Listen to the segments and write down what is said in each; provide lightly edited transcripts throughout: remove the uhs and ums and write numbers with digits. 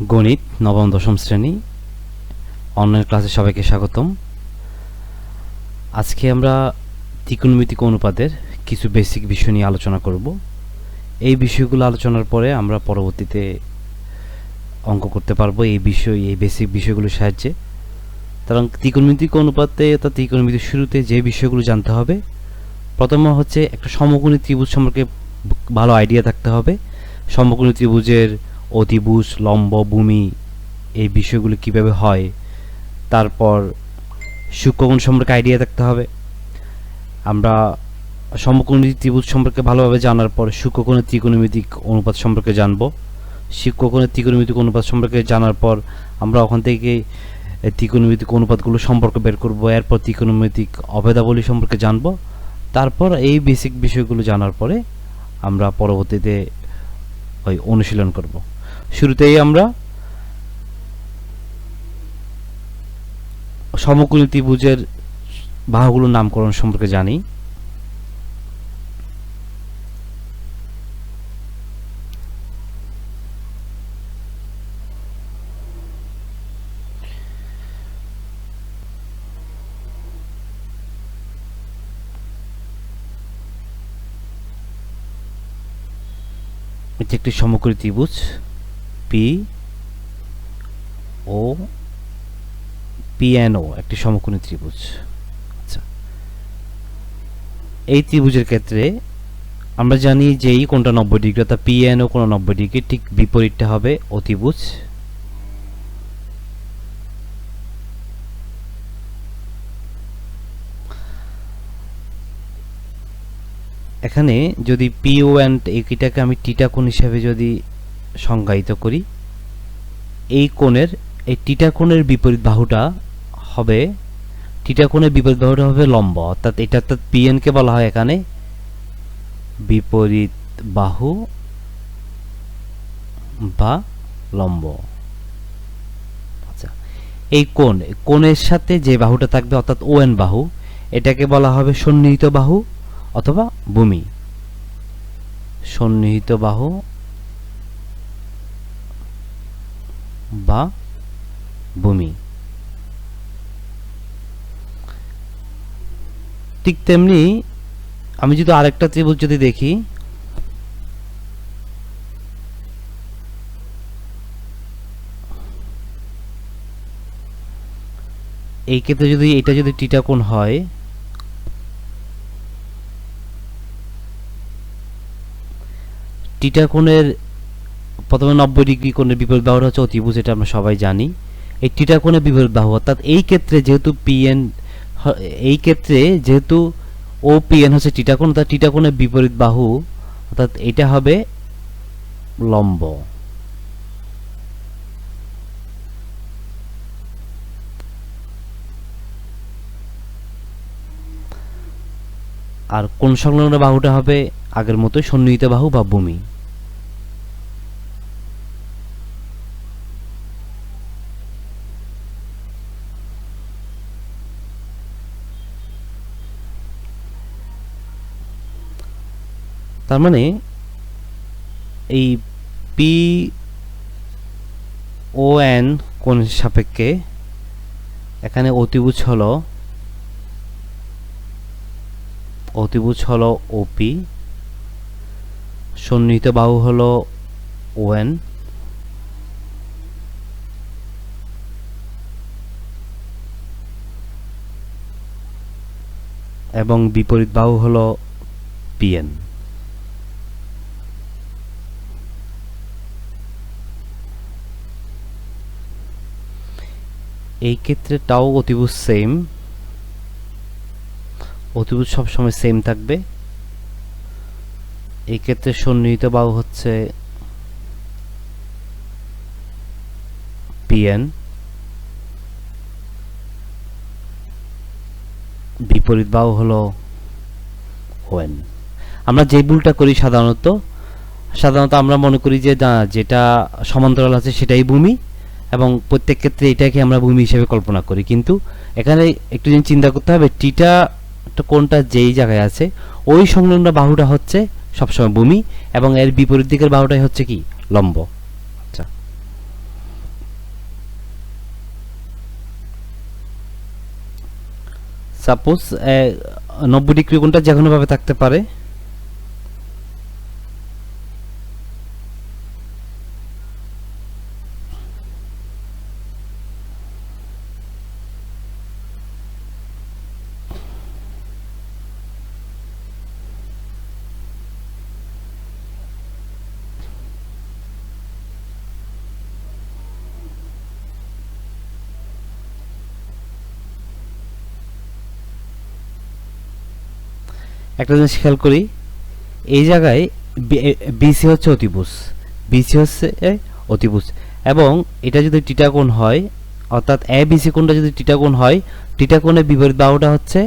গণিত নবম দশম শ্রেণী অনলাইন ক্লাসে সবাইকে স্বাগতম। আজকে আমরা ত্রিকোণমিতিক অনুপাতের কিছু বেসিক বিষয় নিয়ে আলোচনা করব। এই বিষয়গুলো আলোচনার পরে আমরা পরবর্তীতে অঙ্ক করতে পারবো এই বেসিক বিষয়গুলোর সাহায্যে। কারণ ত্রিকোণমিতিক অনুপাতে অর্থাৎ ত্রিকোণমিতির শুরুতে যে বিষয়গুলো জানতে হবে, প্রথমে হচ্ছে একটা সমকোণী ত্রিভুজ সম্পর্কে ভালো আইডিয়া থাকতে হবে। সমকোণী ত্রিভুজের অতিভুজ, লম্ব, ভূমি এই বিষয়গুলো কিভাবে হয়। তারপর সূক্ষ্মকোণ সম্পর্কে আইডিয়া থাকতে হবে। আমরা সমকোণী ত্রিভুজ সম্পর্কে ভালোভাবে জানার পর সূক্ষ্মকোণের ত্রিকোণমিতিক অনুপাত সম্পর্কে জানব। সূক্ষ্মকোণের ত্রিকোণমিতিক অনুপাত সম্পর্কে জানার পর আমরা ওখান থেকে ত্রিকোণমিতিক অনুপাতগুলো সম্পর্ক বের করব। এরপর ত্রিকোণমিতিক অভেদাবলী সম্পর্কে জানব। তারপর এই বেসিক বিষয়গুলো জানার পরে আমরা পরবর্তীতে অনুশীলন করব। শুরুতেই আমরা সমকোণী ত্রিভুজের বাহুগুলোর নামকরণ সম্পর্কে জানি। এটি একটি সমকোণী ত্রিভুজ পি ও পিএনও একটি সমকোণী ত্রিভুজ। আচ্ছা, এই ত্রিভুজের ক্ষেত্রে আমরা জানি যে এই কোণটা 90 ডিগ্রি, অর্থাৎ পিএনও কোণ 90 ডিগ্রি, ঠিক বিপরীতটা হবে অতিভুজ। এখানে যদি পি ও এন এটাকে আমি টিটা কোণ হিসাবে যদি সংজ্ঞায়িত করি, এই কোণের এই টিটা কোণের বিপরীত বাহুটা হবে লম্ব, অর্থাৎ এটা অর্থাৎ পিএন কে বলা হয় এখানে বিপরীত বাহু বা লম্ব। আচ্ছা, এই কোণের সাথে যে বাহুটা থাকবে অর্থাৎ ওএন বাহু, এটাকে বলা হবে সন্নিহিত বাহু অথবা ভূমি। সন্নিহিত বাহু বা ভূমি। ঠিক তেমনি আমি যদি আরেকটা ত্রিভুজ যদি দেখি, এই ক্ষেত্রে যদি এটা যদি টিটা কোণ হয়, টিটা কোণের প্রথমে 90 ডিগ্রি কোণের বিপরীত বাহুটা হচ্ছে অতিভুজ, এটা আমরা সবাই জানি। এই টিটা কোণের বিপরীত বাহু অর্থাৎ এই ক্ষেত্রে যেহেতু ও পিএন হচ্ছে টিটা কোণ, অর্থাৎ টিটা কোণের বিপরীত বাহু অর্থাৎ এটা হবে লম্ব। আর কোণ সংলগ্ন বাহুটা হবে আগের মতো সন্নিহিত বাহু বা ভূমি। তার মানে এই পি ও এন কোণের সাপেক্ষে এখানে অতিভুজ হলো ওপি, সন্নিহিত বাহু হলো ওএন, এবং বিপরীত বাহু হলো পিএন। এই ক্ষেত্রে টাও অতিভুজ সেম, অতিভুজ সবসময় সেম থাকবে। এই ক্ষেত্রে সন্নিহিত বাহু হচ্ছে পিএন, বিপরীত বাহু হলো ওএন। আমরা যে ভুলটা করি সাধারণত আমরা মনে করি যে যেটা সমান্তরাল আছে সেটাই ভূমি, এবং প্রত্যেক ক্ষেত্রে এটাকে আমরা ভূমি হিসেবে কল্পনা করি। কিন্তু এখানে একটু জিনিস চিন্তা করতে হবে, টিটা কোণটা যেই জায়গায় আছে ওই সংলগ্ন বাহুটা হচ্ছে সবসময় ভূমি, এবং এর বিপরীত দিকের বাহুটাই হচ্ছে কি লম্ব। আচ্ছা, সাপোজ 90 ডিগ্রি কোণটা যে কোনো ভাবে থাকতে পারে। একটা জিনিস খেয়াল করি, এই জায়গায় বিসি হচ্ছে অতিভুজ, বিসি হচ্ছে অতিভুজ, এবং এটা যদি টিটা কোণ হয়, অর্থাৎ এ বিসি কোণটা যদি টিটা কোণ হয়, টিটা কোণের বিপরীত বাহুটা হচ্ছে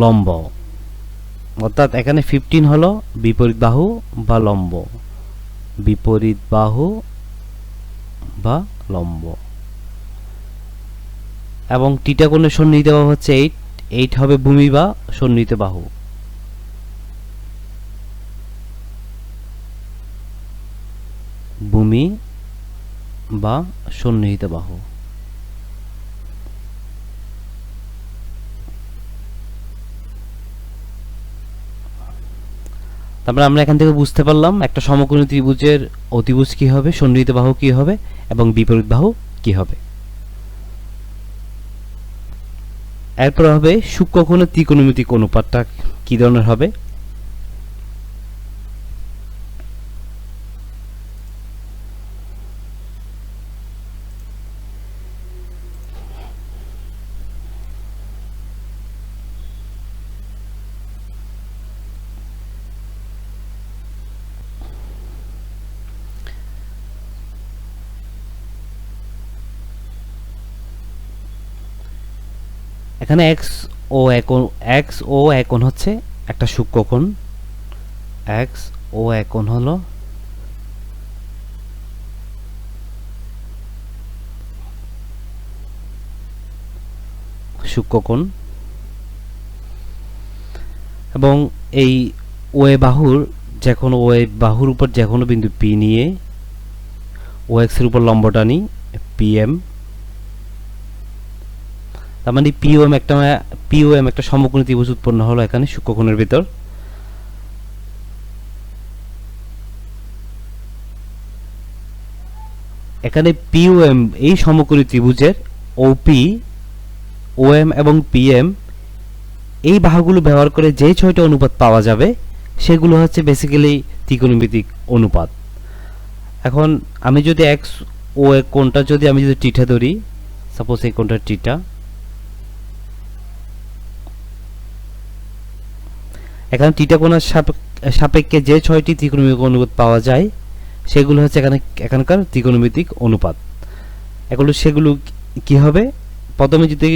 লম্ব, অর্থাৎ এখানে 15 হলো বিপরীত বাহু বা লম্ব, বিপরীত বাহু বা লম্ব, এবং টিটা কোণের সন্নিহিত বাহু হচ্ছে 8, 8 হবে ভূমি বা সন্নিহিত বাহু। ভূমি বা সন্নিহিত বাহু। তারপরে আমরা এখান থেকে বুঝতে পারলাম একটা সমকোণী ত্রিভুজের অতিভুজ কি হবে, সন্নিহিত বাহু কি হবে এবং বিপরীত বাহু কি হবে। এরপর হবে সূক্ষ্মকোণের ত্রিকোণমিতিক অনুপাতটা কি ধরনের হবে। এখানে এক্স ও একোণ হচ্ছে একটা সূক্ষ্মকোণ, এক্স ও একোণ হলো সূক্ষ্মকোণ, এবং এই ওএ বাহুর উপর যে কোনো বিন্দু পি নিয়ে ও এক্স এর উপর লম্ব টানি পিএম, তার মানে পিওএম একটা সমকোণী ত্রিভুজ উৎপন্ন হলো এখানে সূক্ষ্মকোণের ভিতর। এখানে পিওএম এই সমকোণী ত্রিভুজের ওপি, ওএম এবং পিএম এই বাহুগুলো ব্যবহার করে যে 6টা অনুপাত পাওয়া যাবে সেগুলো হচ্ছে বেসিক্যালি ত্রিকোণমিতিক অনুপাত। এখন আমি যদি এক্স ও কোণটা যদি আমি যদি টিটা ধরি, সাপোজ এই কোণটা টিটা, এখানে টিটা কোণের সাপেক্ষে যে 6টি ত্রিকোণমিতিক অনুপাত পাওয়া যায় সেগুলো হচ্ছে এখানকার ত্রিকোণমিতিক অনুপাত। সেগুলো কি হবে, প্রথমে যদি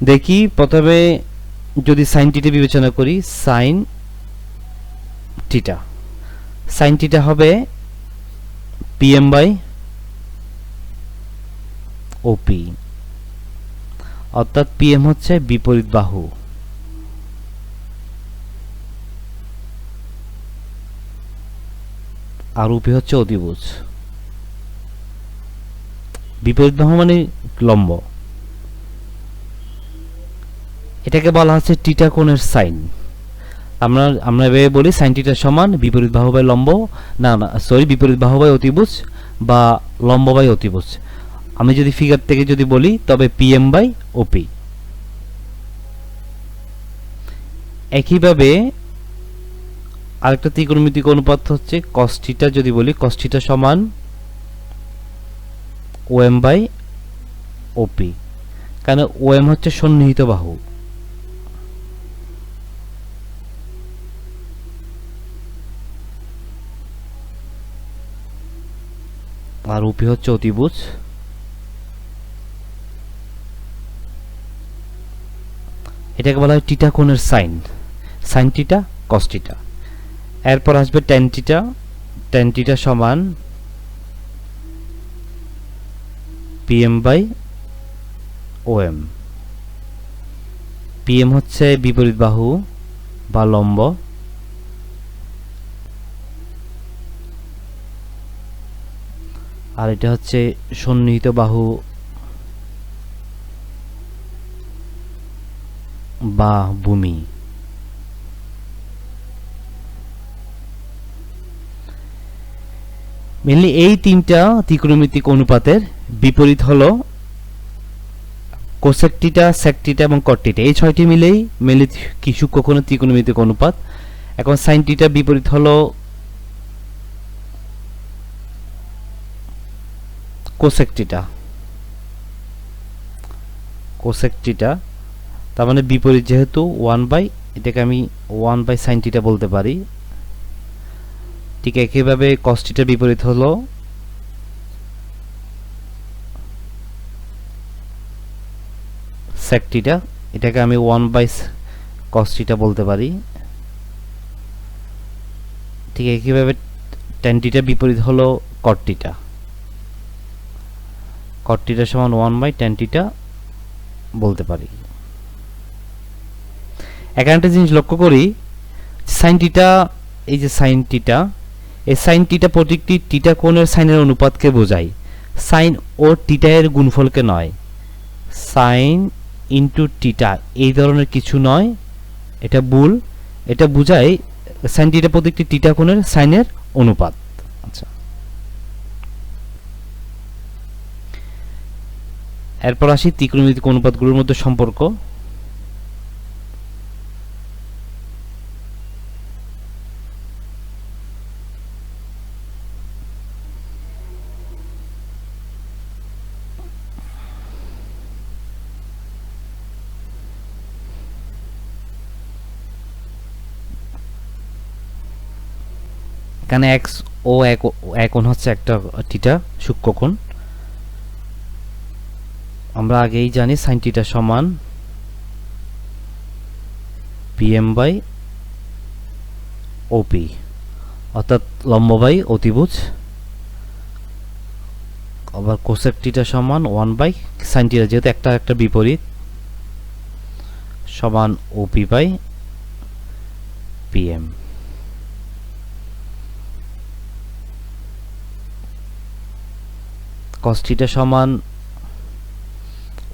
দেখি, প্রথমে যদি সাইন টিটা বিবেচনা করি, সাইন টিটা হবে পিএম বাই ওপি, অর্থাৎ পিএম হচ্ছে বিপরীত বাহু আর ওপি হচ্ছে অতিভুজ। বিপরীত বাহু মানে লম্ব, এটাকে বলা হচ্ছে টিটা কোণের সাইন। আমরা এভাবে বলি সাইন টিটা সমান বিপরীত বাহু বাই লম্ব, বিপরীত বাহু বাই অতিভুজ বা লম্ব বাই অতিভুজ। আমি যদি ফিগার থেকে যদি বলি তবে পিএম বাই ওপি। একইভাবে আরেকটা ত্রিকোণমিতিক অনুপাত হচ্ছে কস থিটা, যদি বলি কস থিটা সমান ওএম বাই ওপি, কারণ ওএম হচ্ছে সন্নিহিত বাহু আর ওপি হচ্ছে অতিভুজ। এটাকে বলা হয় টিটা কোণের সাইন, সাইন টিটা কস টিটা। এরপর আসবে ট্যান টিটা সমান পিএম বাই ওএম। পিএম হচ্ছে বিপরীত বাহু বা লম্ব, আর এটা হচ্ছে সন্নিহিত বাহু বা ভূমি। মেনলি এই তিনটা ত্রিকোণমিতিক অনুপাতের বিপরীত হলো কোসেক থিটা, সেক থিটা এবং কট থিটা। এই ছয়টি মিলেই মেনলি কি সূক্ষ্মকোণের ত্রিকোণমিতিক অনুপাত। এখন সাইন থিটা বিপরীত হলো কোসেক থিটা। কোসেক থিটা তার মানে বিপরীত, যেহেতু 1/, এটাকে আমি 1/, সাইন থিটা বলতে পারি। ঠিক একইভাবে কস থিটার বিপরীত হলো সেক থিটা, এটাকে আমি 1/, কস থিটা বলতে পারি। ঠিক একইভাবে ট্যান থিটার বিপরীত হলো কট থিটা। কট থিটা সমান 1/, ট্যান থিটা বলতে পারি। একটা জিনিস লক্ষ্য করি, সাইন থিটা, এই যে সাইন থিটা, এই সাইন থিটা প্রত্যেকটি থিটা কোণের সাইনের অনুপাতকে বোঝায়, সাইন ও থিটা এর গুণফলকে নয়। সাইন ইন্টু থিটা এই ধরনের কিছু নয়, এটা ভুল। এটা বোঝায় সাইন থিটা প্রত্যেকটি থিটা কোণের সাইনের অনুপাত। আচ্ছা, এরপর আসি ত্রিকোণমিতিক অনুপাতগুলোর মধ্যে সম্পর্ক। এখানে এক্স ও এক কোণ হচ্ছে একটা থিটা সূক্ষ্মকোণ। আমরা আগেই জানি সাইন থিটা সমান পিএম বাই ওপি, অর্থাৎ লম্ব বাই অতিভুজ। আবার কোসেক থিটা সমান 1/, সাইন থিটা যেহেতু একটা বিপরীত, সমান OP by PM. Cos theta সমান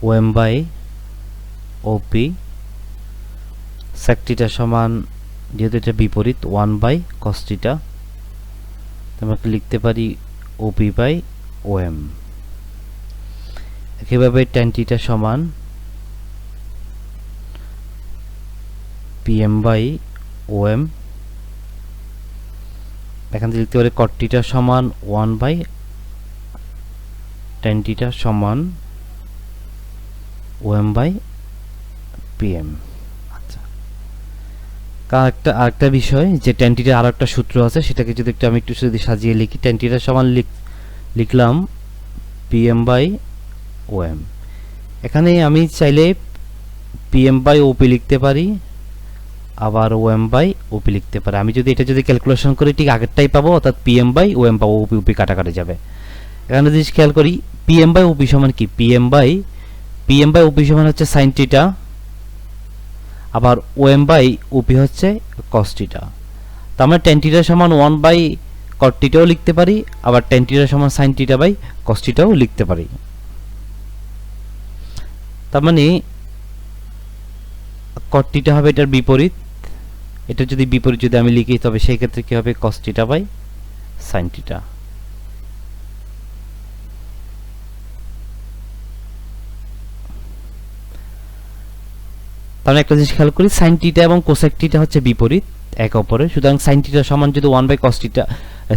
OM by OP. Sec theta সমান, যেহেতু এটা বিপরীত, 1/, কস থিটা, আমরা লিখতে পারি ওপি বাই ওএম। একইভাবে ট্যান থিটা সমান পিএম বাই ওএম। এখান থেকে লিখতে পারি কট থিটা সমান 1/, ট্যান থিটা সমান ওএম বাই পিএম। আচ্ছা, আরেকটা বিষয় যে ট্যান থিটার আর একটা সূত্র আছে, সেটাকে যদি আমি একটু যদি সাজিয়ে লিখি, ট্যান থিটা সমান লিখলাম পিএম বাই ওএম। এখানে আমি চাইলে পিএম বাই ওপি লিখতে পারি, আবার ওএম বাই ওপি লিখতে পারি। আমি যদি এটা ক্যালকুলেশন করি ঠিক আগেরটাই পাবো, অর্থাৎ পিএম বাই ওএম পাবো, ওপি ওপি কাটাকাটি যাবে। এখানে যদি খেয়াল করি পিএম বাই ওপি সমান কি, পিএম বাই ওপি সমান হচ্ছে সাইন থিটা, আবার ওএম বাই ওপি হচ্ছে কস থিটা। তার মানে ট্যান থিটা সমান 1/, কট থিটাও লিখতে পারি, আবার ট্যান থিটা সমান সাইন থিটা বাই কস থিটাও লিখতে পারি। তার মানে কট থিটা হবে এটার বিপরীত। এটা যদি বিপরীত যদি আমি লিখি, তবে সেই ক্ষেত্রে কি হবে, cos theta by sine theta. তাহলে একটা জিনিস খেয়াল করি, সাইন থিটা এবং কোসেক থিটা হচ্ছে বিপরীত একে অপরের। সুতরাং সাইন থিটা সমান যদি 1/, কস থিটা,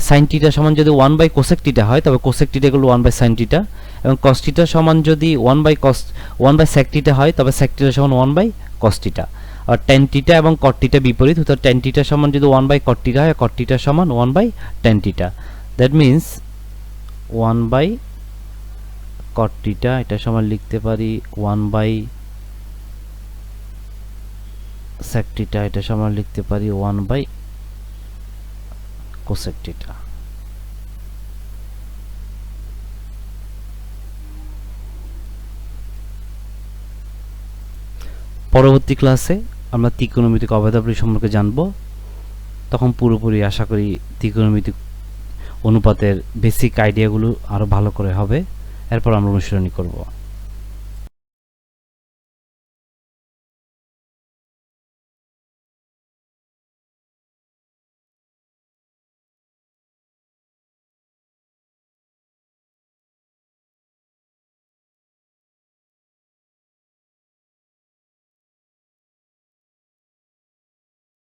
সাইন থিটা সমান যদি 1/, কোসেক থিটা হয়, তবে কোসেক থিটা হলো 1/, সাইন থিটা, এবং কস থিটা সমান যদি 1/, সেক থিটা হয়, তবে সেক থিটা সমান 1/, কস থিটা। আর ট্যান থিটা এবং কট থিটা বিপরীত, অর্থাৎ ট্যান থিটা সমান যদি 1/, কট থিটা হয়, কট থিটা সমান 1/, tan theta. That means 1/, caught theta, এটা সমান লিখতে পারি 1/, সেক থিটা, এটা সমান লিখতে পারি 1/, কোসেক থিটা। পরবর্তী ক্লাসে আমরা ত্রিকোণমিতিক অভেদাবলী সম্পর্কে জানব। তখন পুরোপুরি আশা করি ত্রিকোণমিতিক অনুপাতের বেসিক আইডিয়াগুলো আরো ভালো করে হবে। এরপর আমরা অনুশীলনী করব।